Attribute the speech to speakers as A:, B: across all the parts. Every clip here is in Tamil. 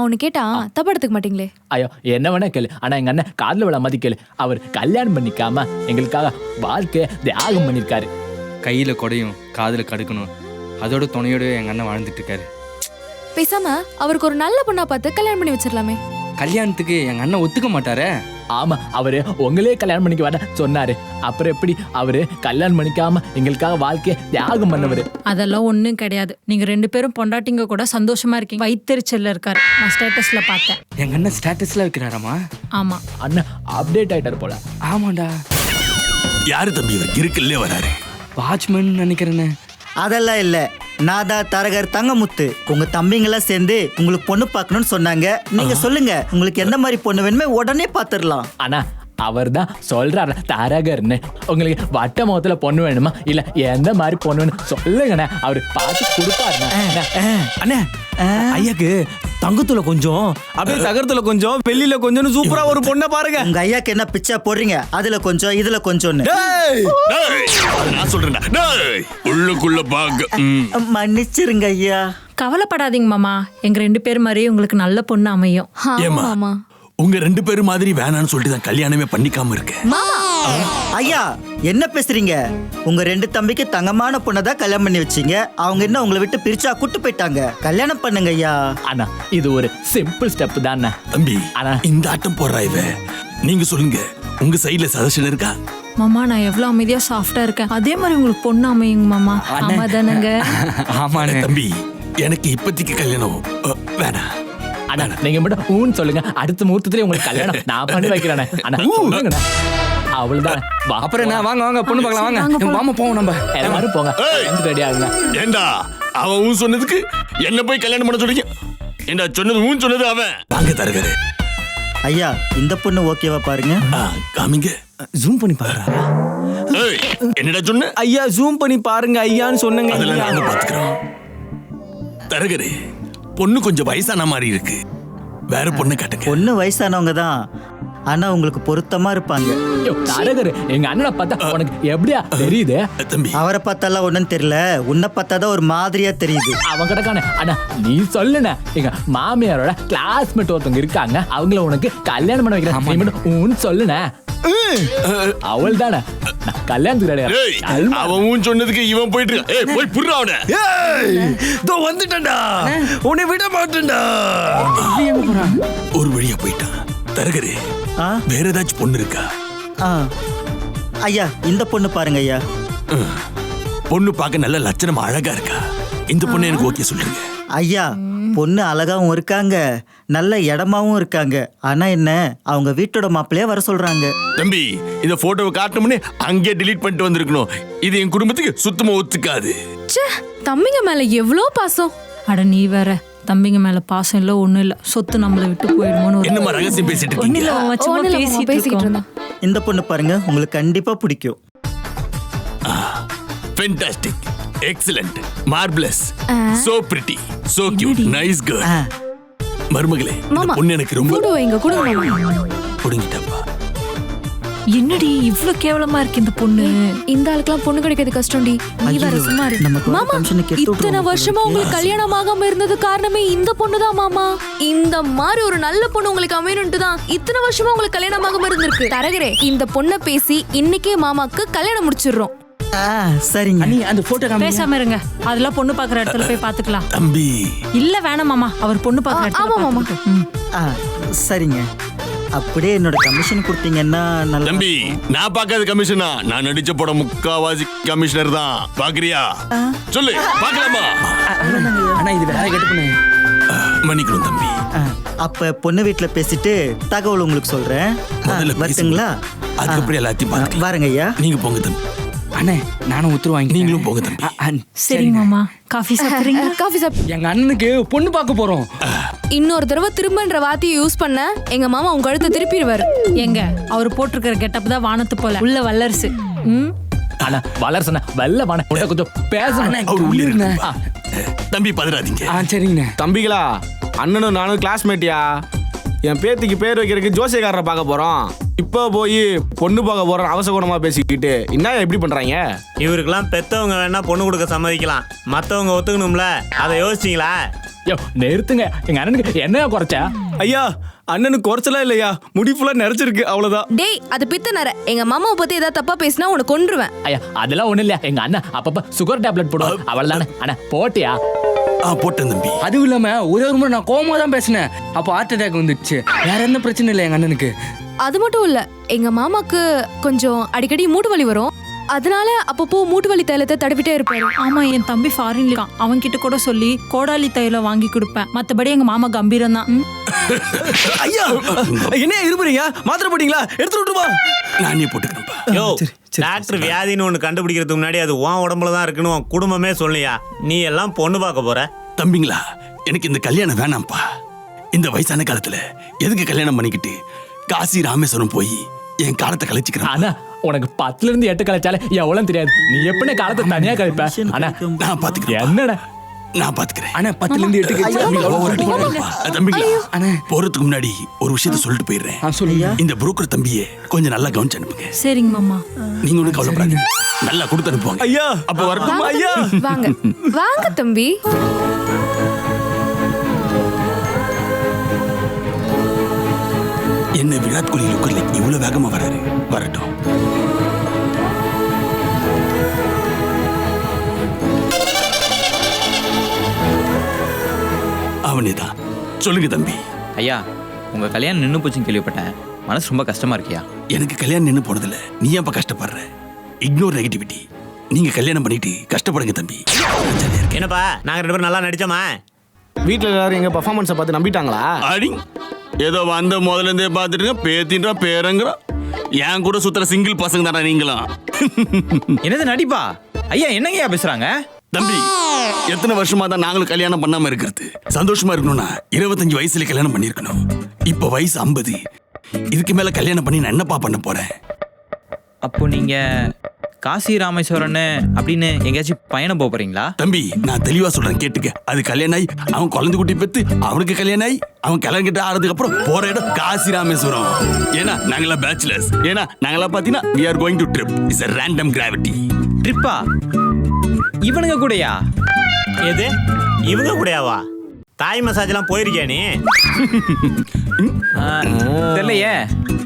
A: ஒண்ணு கேட்டா தப்பா எடுத்துக்க மாட்டீங்களே?
B: ஐயோ என்ன வேணா கேளு, ஆனா எங்க அண்ணன் காதுல விழ மாதிரி கேளு. அவர் கல்யாணம் பண்ணிக்காம எங்களுக்காக வாழ்க்கைய தியாகம் பண்ணிருக்காரு.
C: கையில கொடையும் காதுல கடுக்கணும், அதோட துணையோட எங்க அண்ணன் வாழ்ந்துட்டு இருக்காரு.
A: பேசாம அவருக்கு ஒரு நல்ல பொண்ணா பார்த்து கல்யாணம் பண்ணி வச்சிடலாமே.
C: கல்யாணத்துக்கு எங்க அண்ணன் ஒத்துக்க மாட்டாரே.
B: ஆமா, அவரு உங்களே கல்யாணம் பண்ணிக்க வர சொன்னாரு. அப்புறம் எப்படி அவரு கல்யாணம் பண்ணிக்காம எங்களுக்காக வாழ்க்கைய தியாகம் பண்ணவரு?
D: அதெல்லாம் ஒண்ணும் கிடையாது. நீங்க 2 பேரும் பொண்டாட்டிங்க கூட சந்தோஷமா இருக்கீங்க. வயித்தெரிச்சல்ல இருக்காரு, நான் ஸ்டேட்டஸ்ல பார்த்தேன்.
C: எங்க அண்ணன் ஸ்டேட்டஸ்ல வைக்கிறாராமா?
D: ஆமா
B: அண்ணன் அப்டேட் ஆயிட்டாரு போல.
C: ஆமாண்டா.
E: யாரு தம்பி இவர் கிறுக்கல்லே வராரு?
C: வாட்ச்மேன் நினைக்கிறேன்னு.
F: அதெல்லாம் இல்ல, நான் தான் தரகர் தங்கமுத்து. உங்க தம்பிங்கெல்லாம் சேர்ந்து உங்களுக்கு பொண்ணு பார்க்கணும்னு சொன்னாங்க. நீங்க சொல்லுங்க, உங்களுக்கு எந்த மாதிரி பொண்ணு வேணுமே உடனே பாத்துடலாம்.
B: ஆனா அவர் தான் சொல்றாரு தரகர்னு. உங்களுக்கு வட்ட முகத்துல பொண்ணு வேணுமா இல்ல எந்த மாதிரி பொண்ணு வேணும் சொல்லுங்கண்ணே, அவரு பார்த்து கொடுப்பாருண்ணே.
G: அண்ணே, ஐயாக்கு தங்கத்துல கொஞ்சம் அப்படியே தகரத்துல கொஞ்சம் வெள்ளியில கொஞ்சம் சூப்பரா ஒரு பொண்ணை பாருங்க.
F: உங்க ஐயாக்கு என்ன பிச்சை போடுறீங்க? அதுல கொஞ்சம் இதுல கொஞ்சம்னு.
E: நான் சொல்றேன்டா, உள்ளுக்குள்ள பாக்க.
F: மன்னிச்சிருங்க ஐயா.
D: கவலைப்படாதீங்க மாமா, எங்க 2 பேர் மாதிரி உங்களுக்கு நல்ல பொண்ணு அமையும்.
A: ஆமா
E: உங்க 2 பேரும் மாதிரி வேணான்னு சொல்லிட்டு தான் கல்யாணமே பண்ணிக்காம இருக்கேன்.
F: ஐயா என்ன பேசுறீங்க? உங்க 2 தம்பிக்கு தங்கமான பொண்ணை தான் கல்யாணம் பண்ணி வச்சீங்க. அவங்க என்ன உங்களை விட்டு பிரிச்சா கூட்டு போயிட்டாங்க. கல்யாணம் பண்ணுங்க ஐயா.
B: ஆனா இது ஒரு சிம்பிள் ஸ்டெப் தானே
E: தம்பி.
B: ஆனா
E: இந்த ஆட்டம் போடுறா இவ. நீங்க சொல்லுங்க, உங்க சைடுல சஜஷன் இருக்கா?
D: மாமா நான் எவ்வளவு அமைதியா சாஃப்டா இருக்கேன், அதே மாதிரி உங்களுக்கு பொண்ணு அமையுங்க மாமா. ஆமா தானங்க?
C: ஆமாண்ணே.
E: தம்பி, எனக்கு இப்போதைக்கு கல்யாணம் வேணாம்.
B: அண்ணா நீங்க மட்டும் ஊன்னு சொல்லுங்க, அடுத்த முகூர்த்தத்திலே உங்களுக்கு கல்யாணம் நான் பண்ணி வைக்கிறேன். அண்ணா சொல்லுங்கண்ணா, அவ்வளவுதான்.
C: அப்புறம் என்ன, வாங்க வாங்க பொண்ணு பார்க்கலாம் வாங்க. மாமா போவோம் நம்ம
B: எல்லாரும் போங்க, ரெடி ஆகுங்க.
E: ஏண்டா அவன் ஊன் சொன்னதுக்கு என்ன போய் கல்யாணம் பண்ண சொல்றீங்க? ஏண்டா சொன்னது ஊன் சொன்னது அவன். வாங்க தரகரே.
F: ஐயா இந்த பொண்ணு ஓகேவா பாருங்க.
E: காமிங்க.
G: ஜூம் பண்ணி பாருங்க.
E: என்னடா சொன்ன?
G: ஐயா ஜூம் பண்ணி பாருங்க ஐயான்னு சொன்னங்க.
E: அதெல்லாம் நாங்க பாத்துக்கிறோம். தரகரே, பொண்ணு கொஞ்சம் வயசான மாதிரி இருக்கு, வேற பொண்ணு காட்டுங்க.
F: பொண்ணு வயசானவங்க தான், ஆனா உங்களுக்கு பொருத்தமா இருப்பாங்க.
B: தரகர் எங்க அண்ணனை பார்த்தா உனக்கு எப்படியா தெரியுது?
E: தம்பி
F: அவரை பார்த்தாலாம் ஒண்ணும் தெரியல, உன்னை பார்த்தாதான் ஒரு மாதிரியா தெரியுது.
B: அவன் கிடக்கானே. அண்ணா நீ சொல்லுண்ண, எங்க மாமியாரோட கிளாஸ்மேட் ஒருத்தவங்க இருக்காங்க, அவங்கள உனக்கு கல்யாணம் பண்ண வைக்கிறேன். நீ மட்டும் ஊன்னு சொல்லுண்ண. அவள் தானே கல்யாணத்துக்கு.
E: அவன் ஊன் சொன்னதுக்கு இவன் போயிட்டு போய் புடுறா அவனை.
G: வந்துட்டா உன்னை விட மாட்டேன்டா.
E: ஒரு வழியா போயிட்டான். தரகரே வேற ஏதாச்சும் பொண்ணு இருக்கா?
F: ஐயா இந்த பொண்ணு பாருங்க ஐயா.
E: பொண்ணு பார்க்க நல்ல லட்சணமா அழகா இருக்கா. இந்த பொண்ணு எனக்கு ஓகே சொல்லுங்க.
F: ஐயா பொண்ணு அழகாவும் இருக்காங்க, நல்ல இடமாவும் இருக்காங்க. ஆனா என்ன, அவங்க வீட்டோட மாப்பிள்ளையே வர சொல்றாங்க.
E: தம்பி இந்த போட்டோவை காட்டணும்னு அங்கே டிலீட் பண்ணிட்டு வந்திருக்கணும். இது என் குடும்பத்துக்கு சுத்தமா ஒத்துக்காது.
A: தம்பிங்க மேல எவ்வளோ பாசம்.
D: அட நீ வேற, தம்பிங்க மேல பாசம் இல்ல ஒண்ணும் இல்ல, சொத்து நம்மளை விட்டு போயிடுமோன்னு.
E: என்னமா ரகசியம் பேசிட்டு இருக்கீங்க?
A: பேசிக்கிட்டு இருந்தோம்.
F: இந்த பொண்ணு பாருங்க, உங்களுக்கு கண்டிப்பா பிடிக்கும்.
E: Fantastic, excellent, marvelous, so pretty, so cute, nice girl. மருமகளே, இந்த பொண்ணு எனக்கு ரொம்ப புடிங்கிட்டப்பா.
D: என்னடி இவ்ளோ கேவலமா இருக்கு இந்த பொண்ணு?
A: இந்த ஆளுக்கெல்லாம் பொண்ணு கிடைக்கிறது கஷ்டம்டி. நீ வேற சும்மா இரு. மாமா இத்தனை வருஷமா உங்களுக்கு கல்யாணம் ஆகாம இருந்தது காரணமே இந்த பொண்ணு தான் மாமா. இந்த மாதிரி ஒரு நல்ல பொண்ணு உங்களுக்கு அமையணும்ட்டு தான் இத்தனை வருஷமா உங்களுக்கு கல்யாணம் ஆகாம இருந்திருக்கு. தரகரே இந்த பொண்ணை பேசி இன்னைக்கே மாமாக்கு கல்யாணம் முடிச்சிடுறோம்.
F: சரிங்க.
G: நீ அந்த போட்டோ
D: பேசாம இருங்க, அதெல்லாம் பொண்ணு பாக்குற இடத்துல போய் பாத்துக்கலாம்.
E: தம்பி
D: இல்ல வேணாம் மாமா, அவர் பொண்ணு பாக்குற இடத்துல.
A: ஆமா மாமா.
F: சரிங்க, அப்படியே என்னோட கமிஷன் கொடுத்தீங்கன்னா நல்லா.
E: தம்பி நான் பார்க்காத கமிஷனா? நான் நடிச்ச படம் முக்காவாசி கமிஷனர் தான். பாக்குறியா? சொல்லு பார்க்கலாமா?
G: ஆனா இது வேற கெட்ட பொண்ணு.
E: மன்னிக்கணும் தம்பி.
F: அப்ப பொண்ணு வீட்டுல பேசிட்டு தகவல் உங்களுக்கு சொல்றேன். வரட்டுங்களா?
E: அதுக்கப்புறம் எல்லாத்தையும் பார்க்கலாம்.
F: வாருங்க ஐயா.
E: நீங்க போங்க தம்பி.
C: அண்ணே நானும் உத்தரவாங்க.
E: நீங்களும் போங்க தம்பி.
D: சரி மாமா, காஃபி சாப்பிடுறீங்க?
A: காஃபி சாப்பிட்டு
C: எங்க அண்ணனுக்கு பொண்ணு பார்க்க போறோம்.
A: இன்னொரு தடவை திரும்பன்ற வார்த்தையை யூஸ் பண்ண எங்க மாமா உங்க கழுத்தை திருப்பிடுவாரு.
D: எங்க அவர் போட்டிருக்கிற கெட்டப் தான் வானத்து போல உள்ள வல்லரசு.
B: ஆனா வளர்சன வெள்ள வான கொஞ்சம் பேசணும்.
E: அவர் உள்ளே இருங்க தம்பி, பதறாதீங்க.
C: சரிங்கண்ணே.
G: தம்பிகளா, அண்ணனும் நானும் கிளாஸ்மேட்டியா. என் பேத்திக்கு பேர் வைக்கிறதுக்கு ஜோசியக்காரரை பார்க்க போறோம். இப்போ போய் பொண்ணு பார்க்க போற அவசகுணமா பேசிக்கிட்டு என்ன எப்படி பண்றாங்க?
H: இவருக்கெல்லாம் பெத்தவங்க வேணா பொண்ணு கொடுக்க சம்மதிக்கலாம், மத்தவங்க ஒத்துக்கணும்ல, அதை யோசிச்சீங்களா?
B: யோ நிறுத்துங்க, எங்க அண்ணனுக்கு என்ன குறைச்சா?
G: ஐயா அண்ணனுக்கு குறைச்சலா இல்லையா, முடி ஃபுல்லா நிறைச்சிருக்கு அவ்வளவுதான்.
A: டேய் அது பித்த நர, எங்க மாமாவை பத்தி ஏதாவது தப்பா பேசினா உன்னை கொன்றுவேன்.
B: ஐயா அதெல்லாம் ஒண்ணு இல்லையா, எங்க அண்ணன் அப்பப்ப சுகர் டேப்லெட் போடுவோம் அவ்வளவுதானே. அண்ணா போட்டியா?
E: போட்டேன் தம்பி.
C: அதுவும் இல்லாம ஒரே ஒரு முறை நான் கோவமா தான் பேசினேன், அப்போ ஹார்ட் அட்டாக் வந்துடுச்சு. வேற எந்த பிரச்சனை இல்லை எங்க அண்ணனுக்கு.
A: அது மட்டும் இல்ல, எங்க மாமாக்கு கொஞ்சம் அடிக்கடி மூட்டு வலி வரும், அதனால அப்பப்போ மூட்டு வலி தைலத்தை தடவிட்டே இருப்பாரு.
D: ஆமா, என் தம்பி ஃபாரின்ல இருக்கான், அவன் கிட்ட கூட சொல்லி கோடாலி தைலம் வாங்கி கொடுப்பேன். மத்தபடி எங்க மாமா கம்பீரம் தான்.
G: ஐயா என்ன இருப்பீங்க, மாத்திரை போட்டீங்களா? எடுத்துட்டு விட்டுமா,
E: நானே போட்டுக்கிறேன்ப்பா.
H: யோ டாக்டர் வியாதின்னு ஒண்ணு கண்டுபிடிக்கிறதுக்கு முன்னாடி அது உன் உடம்புல தான் இருக்குன்னு உன் குடும்பமே சொல்லியா? நீ எல்லாம் பொண்ணு பார்க்க போற?
E: தம்பிங்களா, எனக்கு இந்த கல்யாணம் வேணாம்ப்பா. இந்த வயசான காலத்துல எதுக்கு கல்யாணம் பண்ணிக்கிட்டு காசி ராமேஸ்வரம் போய் என் காலத்தை கழிச்சுக்கிறேன்.
B: அண்ணா உனக்கு 10ல இருந்து 8 கழிச்சாலே எவ்வளவு தெரியாது, நீ எப்படி காலத்தை தனியா கழிப்ப? அண்ணா
E: நான் பாத்துக்கிறேன்.
B: என்னடா
E: நான் பாத்துக்கிறேன்.
C: ஆனா 10ல இருந்து 8
E: தம்பிங்களா, போறதுக்கு முன்னாடி ஒரு விஷயத்த சொல்லிட்டு போயிடுறேன்.
C: சொல்லுங்க.
E: இந்த புரோக்கர் தம்பியை கொஞ்சம் நல்லா கவனிச்சு அனுப்புங்க.
D: சரிங்க மாமா.
E: நீங்க ஒண்ணு கவலைப்படாதீங்க, நல்லா கொடுத்து அனுப்புவாங்க.
G: ஐயா
E: அப்ப வரட்டும் ஐயா.
A: வாங்க வாங்க தம்பி.
E: என்ன விராட் கோலி லுக்கர்ல இவ்வளவு வேகமா வராரு? வரட்டும். அவனேதான். சொல்லுங்க தம்பி.
I: ஐயா உங்க கல்யாணம் நின்று போச்சுன்னு கேள்விப்பட்டேன், மனசு ரொம்ப கஷ்டமா இருக்கியா?
E: எனக்கு கல்யாணம் நின்னு போனதில்ல, நீ ஏன்ப்பா கஷ்டப்படுற? Ignore negativity. நீங்க கல்யாணம் பண்ணிட்டு கஷ்டப்படுங்க தம்பி.
H: என்னப்பா நாங்க 2 பேரும் நல்லா நடிச்சோமா?
G: வீட்டுல எல்லாரும் எங்க பர்ஃபார்மன்ஸை பார்த்து நம்பிட்டாங்களா?
E: அடி ஏதோ வந்த முதல்ல இருந்தே பார்த்துட்டு பேத்தின்றா பேரங்கிறா. என் கூட சுத்துற சிங்கிள் பசங்க தானே நீங்களும்.
I: என்னது நடிப்பா? ஐயா என்னங்கய்யா பேசுறாங்க?
E: தம்பி எத்தனை வருஷமா தான் நாங்களும் கல்யாணம் பண்ணாம இருக்கிறது? சந்தோஷமா இருக்கணும்னா 25 வயசுல கல்யாணம் பண்ணிருக்கணும். இப்ப வயசு 50. இதுக்கு மேல கல்யாணம் பண்ணி நான் என்னப்பா பண்ண போறேன்?
I: அப்போ நீங்க காசி ராமேஸ்வரன் அப்படின்னு எங்கேயாச்சும் பயணம் போக போறீங்களா?
E: தம்பி நான் தெளிவா சொல்றேன் கேட்டுக்க. அது கல்யாணம் ஆகி அவன் குழந்தை குட்டி பெத்து அவனுக்கு கல்யாணம் ஆகி அவன் கிளம்பிட்டு ஆறதுக்கு அப்புறம் போற இடம் காசி ராமேஸ்வரம். ஏன்னா நாங்களாம் பேச்சுலர்ஸ். ஏன்னா நாங்களாம் பாத்தீங்கன்னா we are going to trip. It's a random gravity.
I: ட்ரிப்பா? இவனுங்க கூடயா?
H: எது இவங்க கூடயாவா? தாய் மசாஜ் எல்லாம் போயிருக்கியா நீ?
I: தெரியலையே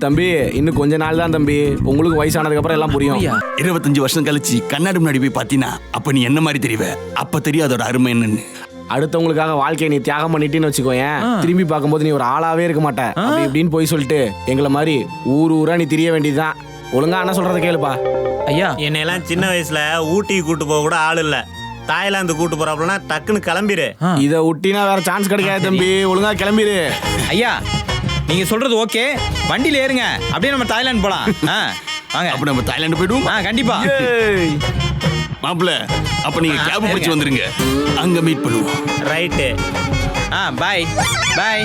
G: தம்பி இன்னும் கொஞ்ச நாள் தான் தம்பி, உங்களுக்கு வயசானதுக்கு அப்புறம் எல்லாம் புரியும்.
E: 25 வருஷம் கழிச்சு கண்ணாடி முன்னாடி போய் பாத்தீங்கன்னா அப்ப நீ என்ன மாதிரி தெரிவ? அப்ப தெரியும் அதோட அருமை என்னன்னு.
G: அடுத்தவங்களுக்காக வாழ்க்கையை நீ தியாகம் பண்ணிட்டேன்னு வச்சுக்கோயேன், திரும்பி பார்க்கும்போது நீ ஒரு ஆளாவே இருக்க மாட்ட. அப்படி இப்படின்னு போய் சொல்லிட்டு எங்களை மாதிரி ஊரா நீ தெரிய வேண்டியதுதான். ஒழுங்கா அண்ணா சொல்றத கேளுப்பா.
I: ஐயா
H: என்னையெல்லாம் சின்ன வயசுல ஊட்டிக்கு கூட்டு போக கூட ஆள் இல்ல, தாய்லாந்து கூட்டு போறாப்லனா டக்குன்னு கிளம்பிரு.
G: இதை விட்டினா வேற சான்ஸ் கிடைக்காது தம்பி, ஒழுங்கா கிளம்பிடு.
I: ஐயா நீங்க சொல்றது ஓகே, வண்டியில ஏறுங்க, அப்படியே நம்ம தாய்லாந்து போலாம். வாங்க.
E: அப்ப நம்ம தாய்லாந்து போயிடுவோம்.
I: கண்டிப்பா.
E: மாப்பிள்ள அப்ப நீங்க கேப் பிடிச்சு வந்துருங்க, அங்க மீட் பண்ணுவோம்.
H: ரைட்டு.
I: பாய் பாய்.